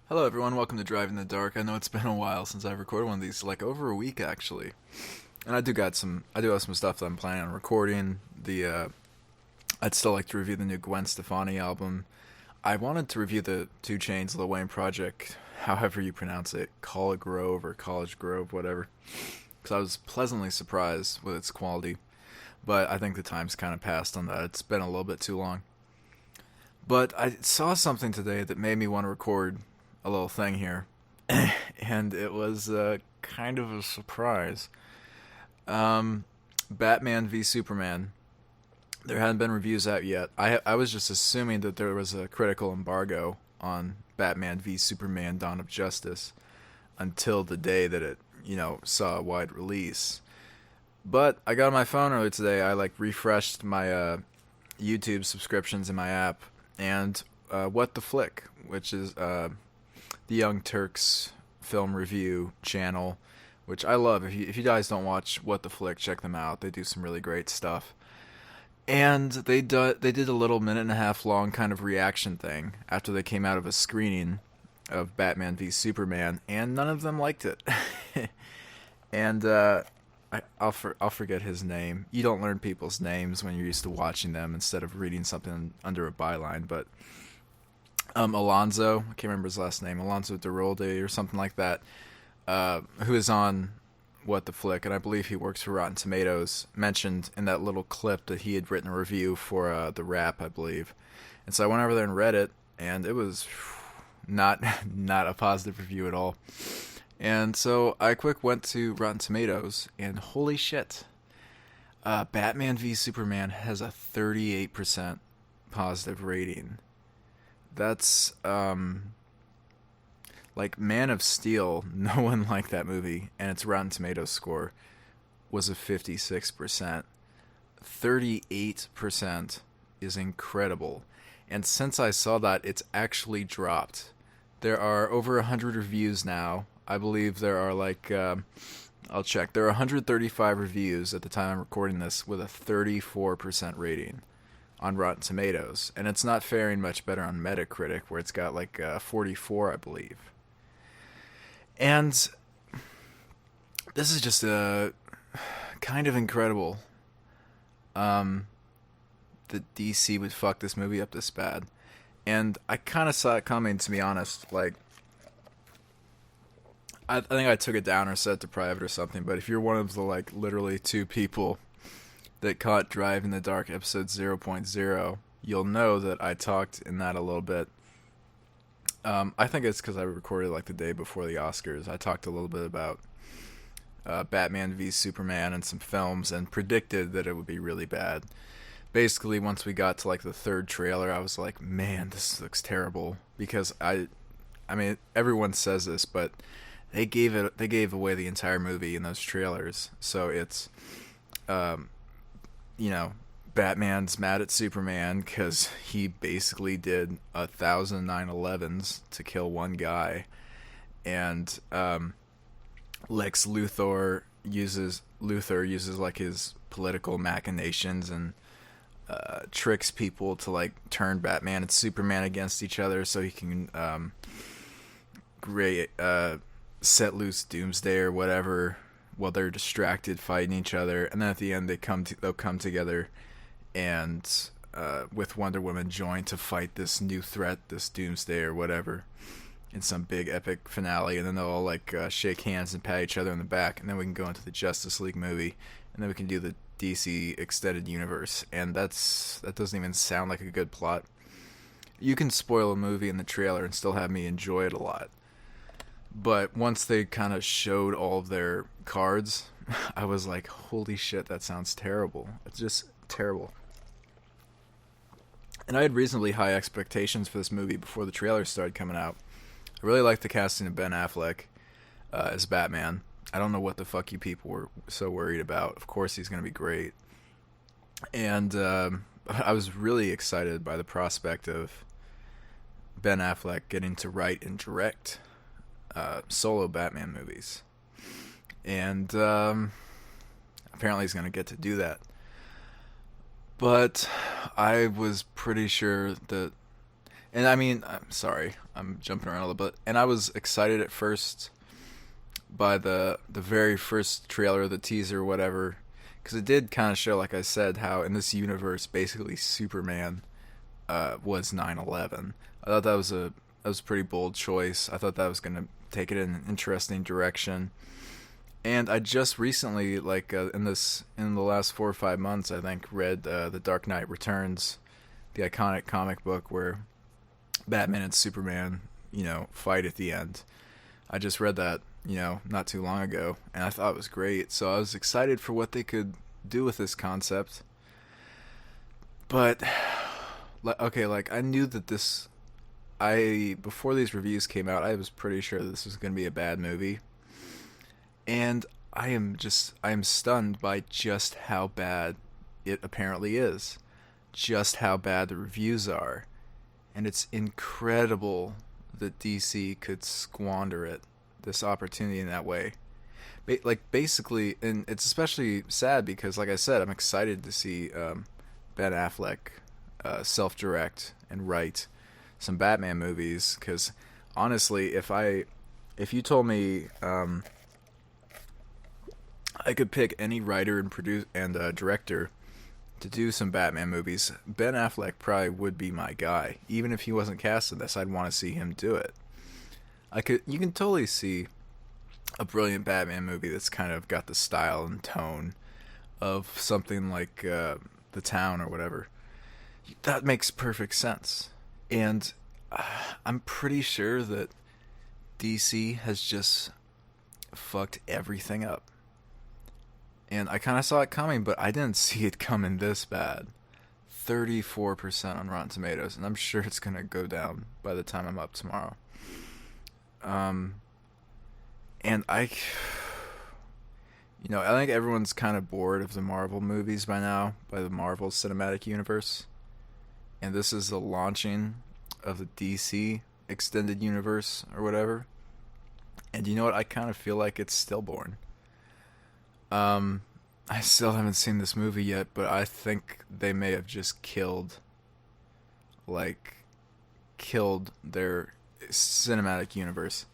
Hello, everyone. Welcome to Drive in the Dark. I know it's been a while since I've recorded one of these, like over a week actually. And I do have some stuff that I'm planning on recording. I'd still like to review the new Gwen Stefani album. I wanted to review the Two Chainz Lil Wayne project, however you pronounce it, College Grove or College Grove, whatever. Because I was pleasantly surprised with its quality. But I think the time's kind of passed on that. It's been a little bit too long. But I saw something today that made me want to record a little thing here, and it was kind of a surprise. Um, Batman v Superman. There hadn't been reviews out yet. I was just assuming that there was a critical embargo on Batman v Superman: Dawn of Justice until the day that it saw a wide release. But I got on my phone earlier today. I refreshed my YouTube subscriptions in my app, and What the Flick, which is the Young Turks film review channel, which I love. If you guys don't watch What the Flick, check them out. They do some really great stuff. And they did a little minute and a half long kind of reaction thing after they came out of a screening of Batman v Superman, and none of them liked it. And I'll forget his name. You don't learn people's names when you're used to watching them instead of reading something under a byline. But Alonzo, I can't remember his last name, Alonzo Duralde or something like that, who is on What the Flick, and I believe he works for Rotten Tomatoes, mentioned in that little clip that he had written a review for The Wrap, I believe. And so I went over there and read it, and it was not not a positive review at all. And so I quick went to Rotten Tomatoes, and holy shit, Batman v Superman has a 38% positive rating. That's like Man of Steel. No one liked that movie, and its Rotten Tomatoes score was a 56%. 38% is incredible, and since I saw that, it's actually dropped. There are over 100 reviews now. I believe there are I'll check. There are 135 reviews at the time I'm recording this with a 34% rating on Rotten Tomatoes, and it's not faring much better on Metacritic, where it's got 44, I believe. And this is just kind of incredible. That DC would fuck this movie up this bad, and I kind of saw it coming, to be honest. I think I took it down or set it to private or something. But if you're one of the literally two people that caught Drive in the Dark episode 0.0, you'll know that I talked in that a little bit. I think it's because I recorded the day before the Oscars. I talked a little bit about Batman v Superman and some films, and predicted that it would be really bad. Basically, once we got to the third trailer, I was like, man, this looks terrible. Because I mean, everyone says this, but they gave away the entire movie in those trailers. So it's Batman's mad at Superman because he basically did 1,000 9/11s to kill one guy, and Lex Luthor uses his political machinations and tricks people to turn Batman and Superman against each other so he can set loose Doomsday or whatever while they're distracted fighting each other, and then at the end they'll come together and with Wonder Woman join to fight this new threat, this Doomsday or whatever, in some big epic finale, and then they'll all shake hands and pat each other on the back, and then we can go into the Justice League movie, and then we can do the DC extended universe, and that doesn't even sound like a good plot. You can spoil a movie in the trailer and still have me enjoy it a lot. But once they kind of showed all of their cards, I was like, holy shit, that sounds terrible. It's just terrible. And I had reasonably high expectations for this movie before the trailer started coming out. I really liked the casting of Ben Affleck as Batman. I don't know what the fuck you people were so worried about. Of course he's going to be great. And I was really excited by the prospect of Ben Affleck getting to write and direct solo Batman movies. And apparently he's going to get to do that. But I was pretty sure that... And I mean, I'm sorry, I'm jumping around a little bit. And I was excited at first by the very first trailer, the teaser, whatever, because it did kind of show, like I said, how in this universe, basically Superman was 9/11. I thought that was a pretty bold choice. I thought that was gonna take it in an interesting direction. And I just recently, like in the last 4 or 5 months, I think, read The Dark Knight Returns, the iconic comic book where Batman and Superman, fight at the end. I just read that, not too long ago, and I thought it was great. So I was excited for what they could do with this concept. But okay, like I knew that I before these reviews came out, I was pretty sure this was going to be a bad movie. And I am stunned by just how bad it apparently is. Just how bad the reviews are. And it's incredible that DC could squander this opportunity in that way. Basically, and it's especially sad because, like I said, I'm excited to see Ben Affleck self-direct and write some Batman movies. Because honestly, if you told me I could pick any writer and produce and director to do some Batman movies, Ben Affleck probably would be my guy. Even if he wasn't cast in this, I'd want to see him do it. You can totally see a brilliant Batman movie that's kind of got the style and tone of something like The Town or whatever. That makes perfect sense. And I'm pretty sure that DC has just fucked everything up. And I kind of saw it coming, but I didn't see it coming this bad. 34% on Rotten Tomatoes, and I'm sure it's going to go down by the time I'm up tomorrow. And I think everyone's kind of bored of the Marvel movies by now, by the Marvel Cinematic Universe. And this is the launching of the DC Extended Universe or whatever. And you know what? I kind of feel like it's stillborn. I still haven't seen this movie yet, but I think they may have just killed their cinematic universe.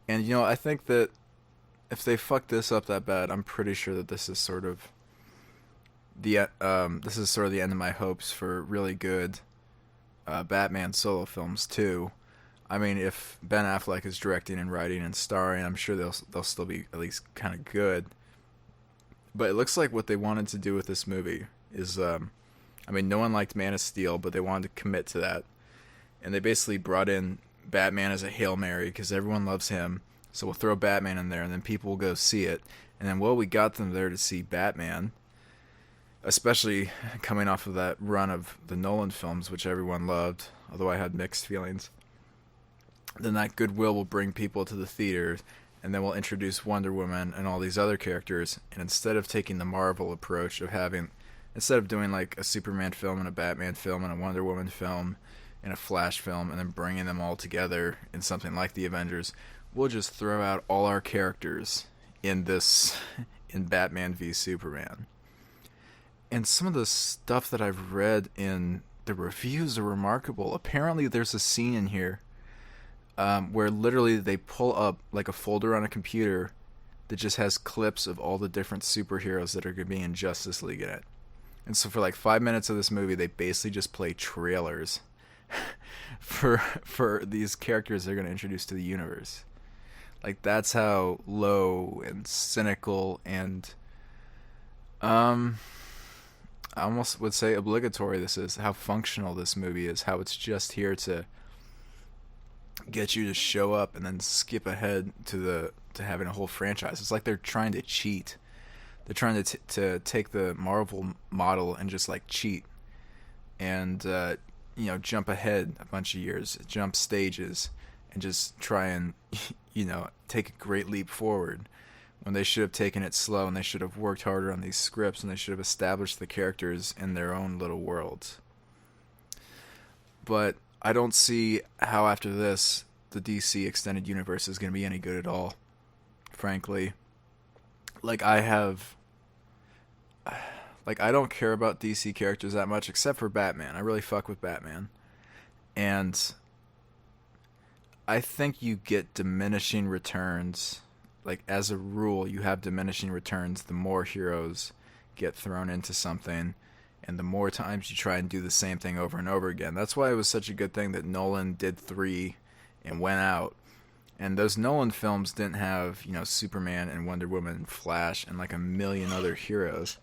And I think that if they fuck this up that bad, I'm pretty sure that this is sort of the end of my hopes for really good Batman solo films too. I mean, if Ben Affleck is directing and writing and starring, I'm sure they'll still be at least kind of good. But it looks like what they wanted to do with this movie is, no one liked Man of Steel, but they wanted to commit to that. And they basically brought in Batman as a Hail Mary because everyone loves him. So we'll throw Batman in there and then people will go see it. And then, we got them there to see Batman, especially coming off of that run of the Nolan films, which everyone loved, although I had mixed feelings. Then that goodwill will bring people to the theater, and then we'll introduce Wonder Woman and all these other characters. And instead of taking the Marvel approach of instead of doing like a Superman film and a Batman film and a Wonder Woman film and a Flash film and then bringing them all together in something like the Avengers, we'll just throw out all our characters in Batman v Superman. And some of the stuff that I've read in the reviews are remarkable. Apparently there's a scene in here where literally they pull up like a folder on a computer that just has clips of all the different superheroes that are going to be in Justice League in it. And so for like 5 minutes of this movie, they basically just play trailers for these characters they're going to introduce to the universe. Like, that's how low and cynical and I almost would say obligatory this is, how functional this movie is, how it's just here to get you to show up and then skip ahead to having a whole franchise. It's like they're trying to cheat. They're trying to take the Marvel model and just like cheat and jump ahead a bunch of years, jump stages, and just try and take a great leap forward when they should have taken it slow, and they should have worked harder on these scripts, and they should have established the characters in their own little worlds. But I don't see how after this the DC Extended Universe is going to be any good at all, frankly. I don't care about DC characters that much, except for Batman. I really fuck with Batman. And I think you get diminishing returns. Like, as a rule, you have diminishing returns the more heroes get thrown into something and the more times you try and do the same thing over and over again. That's why it was such a good thing that Nolan did 3 and went out. And those Nolan films didn't have, Superman and Wonder Woman and Flash and like a million other heroes.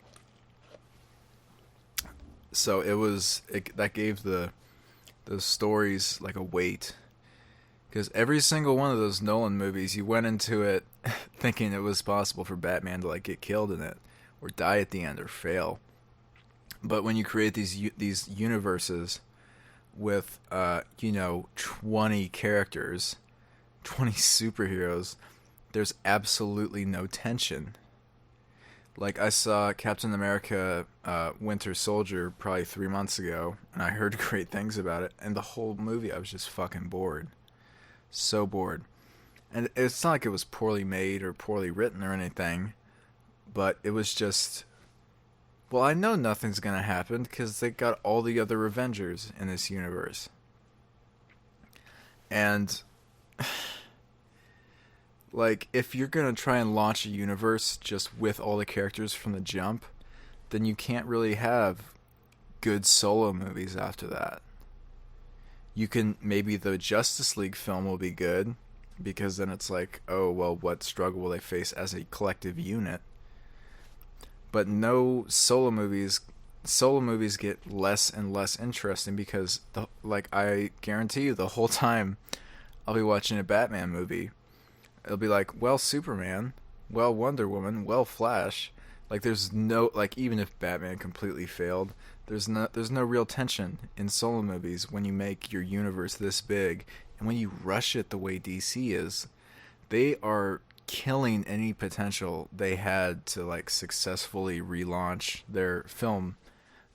So that gave those stories like a weight. Because every single one of those Nolan movies, you went into it thinking it was possible for Batman to like get killed in it, or die at the end, or fail. But when you create these universes with 20 characters, 20 superheroes, there's absolutely no tension. Like, I saw Captain America Winter Soldier probably 3 months ago, and I heard great things about it, and the whole movie I was just fucking bored. So bored. And it's not like it was poorly made or poorly written or anything, but it was just, well, I know nothing's gonna happen because they got all the other Avengers in this universe. And like, if you're gonna try and launch a universe just with all the characters from the jump, then you can't really have good solo movies after that. You can, maybe the Justice League film will be good, because then it's like, oh, well, what struggle will they face as a collective unit? But no solo movies get less and less interesting because, I guarantee you, the whole time I'll be watching a Batman movie, it'll be like, well, Superman, well, Wonder Woman, well, Flash. Like, there's no, like, even if Batman completely failed, there's no real tension in solo movies when you make your universe this big, and when you rush it the way DC is. They are killing any potential they had to like successfully relaunch their film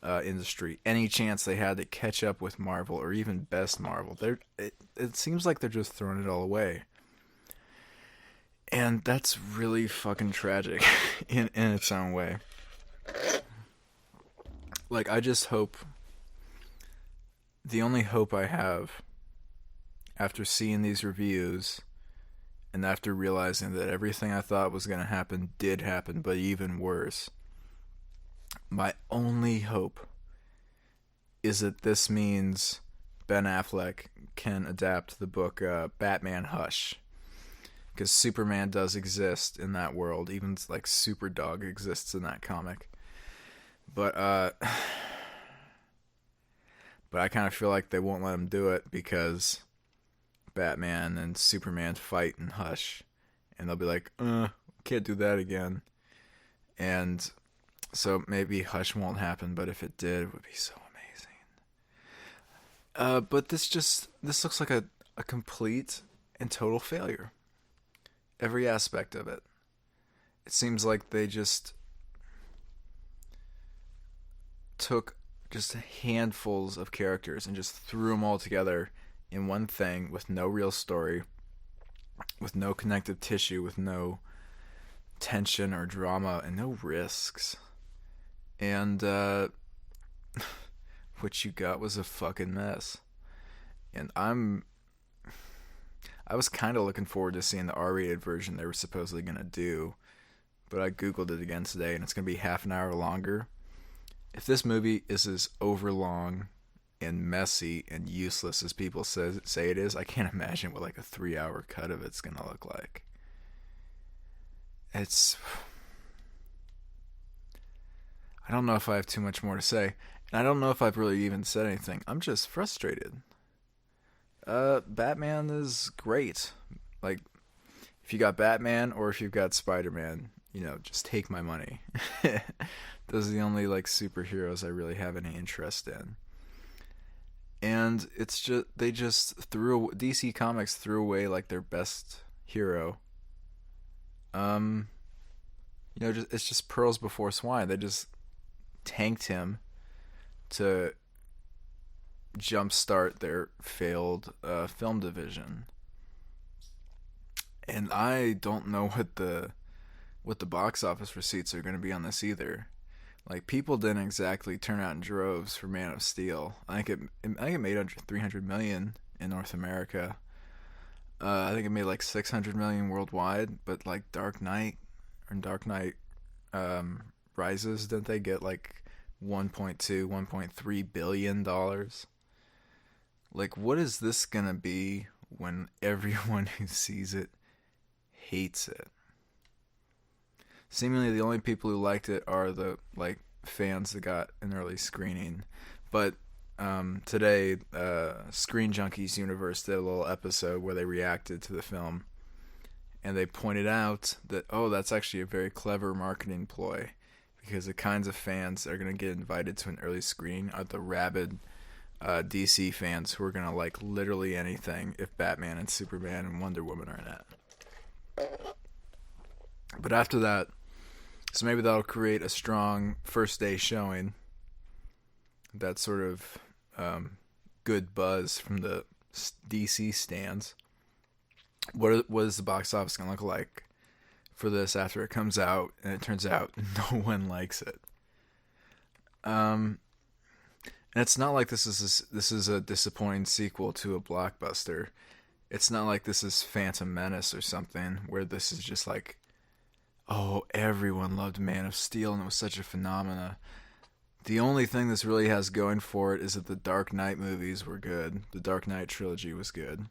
industry. Any chance they had to catch up with Marvel or even best Marvel, it seems like they're just throwing it all away. And that's really fucking tragic in its own way. Like, I just hope, the only hope I have after seeing these reviews and after realizing that everything I thought was going to happen did happen, but even worse, my only hope is that this means Ben Affleck can adapt the book Batman Hush. Because Superman does exist in that world. Even like Superdog exists in that comic. But I kind of feel like they won't let him do it because Batman and Superman fight in Hush, and they'll be like, can't do that again. And so maybe Hush won't happen, but if it did, it would be so amazing. But this looks like a complete and total failure. Every aspect of it. It seems like they just took just handfuls of characters and just threw them all together in one thing with no real story, with no connective tissue, with no tension or drama, and no risks. And what you got was a fucking mess. And I was kind of looking forward to seeing the R-rated version they were supposedly going to do, but I googled it again today, and it's going to be half an hour longer. If this movie is as overlong and messy and useless as people say it is, I can't imagine what like a 3-hour cut of it's going to look like. I don't know if I have too much more to say, and I don't know if I've really even said anything. I'm just frustrated. Batman is great. Like, if you got Batman or if you've got Spider-Man, just take my money. Those are the only like superheroes I really have any interest in. And it's just, DC Comics threw away like their best hero. It's just pearls before swine. They just tanked him to jumpstart their failed film division. And I don't know what the box office receipts are going to be on this either. Like, people didn't exactly turn out in droves for Man of Steel. I think it made under 300 million in North America. I think it made like 600 million worldwide. But like Dark Knight Rises, didn't they get like 1.2, 1.3 billion dollars? Like, what is this gonna be when everyone who sees it hates it? Seemingly the only people who liked it are the like fans that got an early screening. But today, Screen Junkies Universe did a little episode where they reacted to the film, and they pointed out that, oh, that's actually a very clever marketing ploy, because the kinds of fans that are going to get invited to an early screening are the rabid DC fans who are going to like literally anything if Batman and Superman and Wonder Woman are in it. But after that, so maybe that'll create a strong first day showing, that sort of good buzz from the DC stands. What is the box office going to look like for this after it comes out and it turns out no one likes it? And it's not like this is a disappointing sequel to a blockbuster. It's not like this is Phantom Menace or something where this is just like, oh, everyone loved Man of Steel and it was such a phenomena. The only thing this really has going for it is that the Dark Knight movies were good. The Dark Knight trilogy was good.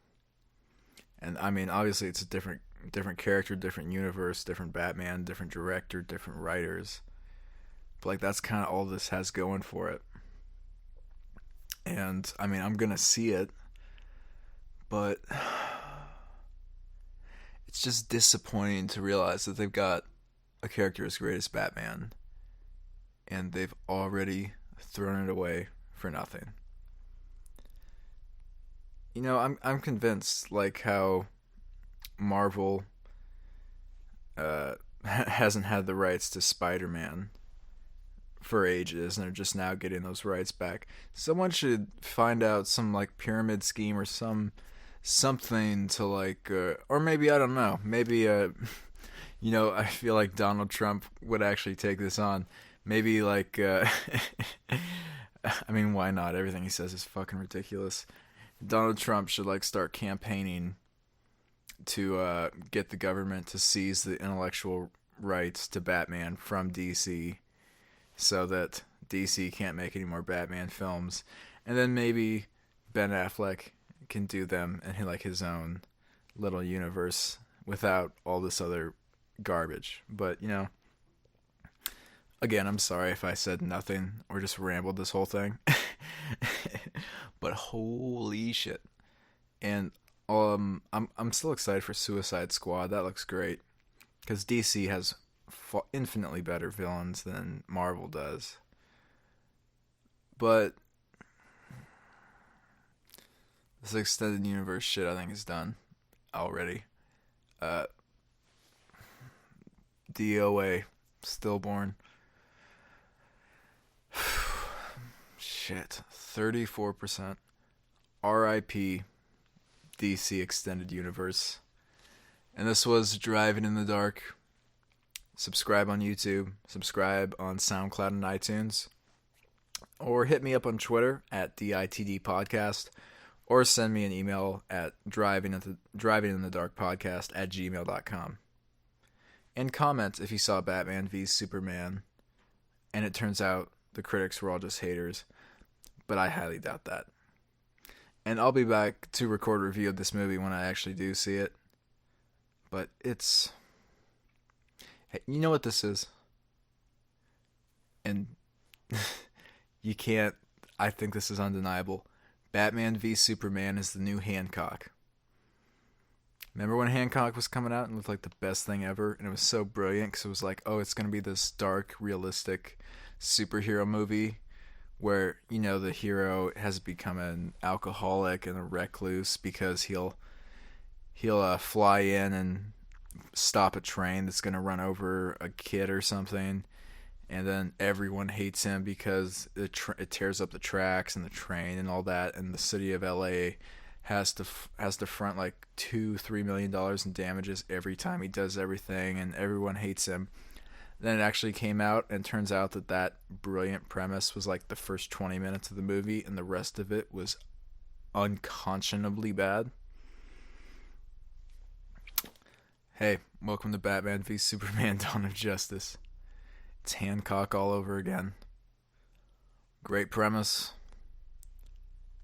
And I mean, obviously it's a different character, different universe, different Batman, different director, different writers. But like, that's kind of all this has going for it. And I mean, I'm going to see it, but it's just disappointing to realize that they've got a character as great as Batman and they've already thrown it away for nothing. You know, I'm convinced, like how Marvel hasn't had the rights to Spider-Man for ages, and they're just now getting those rights back. Someone should find out some like pyramid scheme or something to like, or maybe, I don't know, maybe you know, I feel like Donald Trump would actually take this on. Maybe like, I mean, why not? Everything he says is fucking ridiculous. Donald Trump should like start campaigning to get the government to seize the intellectual rights to Batman from DC, so that DC can't make any more Batman films, and then maybe Ben Affleck can do them in like his own little universe without all this other garbage. But you know, again, I'm sorry if I said nothing or just rambled this whole thing. But holy shit. And I'm still excited for Suicide Squad. That looks great, cuz DC has infinitely better villains than Marvel does. But this extended universe shit, I think, is done already. DOA, stillborn. Shit, 34%. RIP DC Extended Universe. And this was Driving in the Dark. Subscribe on YouTube, subscribe on SoundCloud and iTunes, or hit me up on Twitter at DITD Podcast, or send me an email at drivinginthedarkpodcast@gmail.com. And comment if you saw Batman v Superman and it turns out the critics were all just haters, but I highly doubt that. And I'll be back to record a review of this movie when I actually do see it. But it's... Hey, you know what this is? And you can't... I think this is undeniable. Batman v Superman is the new Hancock. Remember when Hancock was coming out and looked like the best thing ever? And it was so brilliant because it was like, oh, it's going to be this dark, realistic superhero movie where, you know, the hero has become an alcoholic and a recluse because he'll fly in and stop a train that's going to run over a kid or something, and then everyone hates him because it tears up the tracks and the train and all that, and the city of LA has to front like $2-3 million in damages every time he does everything, and everyone hates him. Then it actually came out, and turns out that that brilliant premise was like the first 20 minutes of the movie, and the rest of it was unconscionably bad. Hey, welcome to Batman v Superman: Dawn of Justice. It's Hancock all over again. Great premise.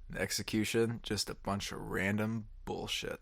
The execution, just a bunch of random bullshit.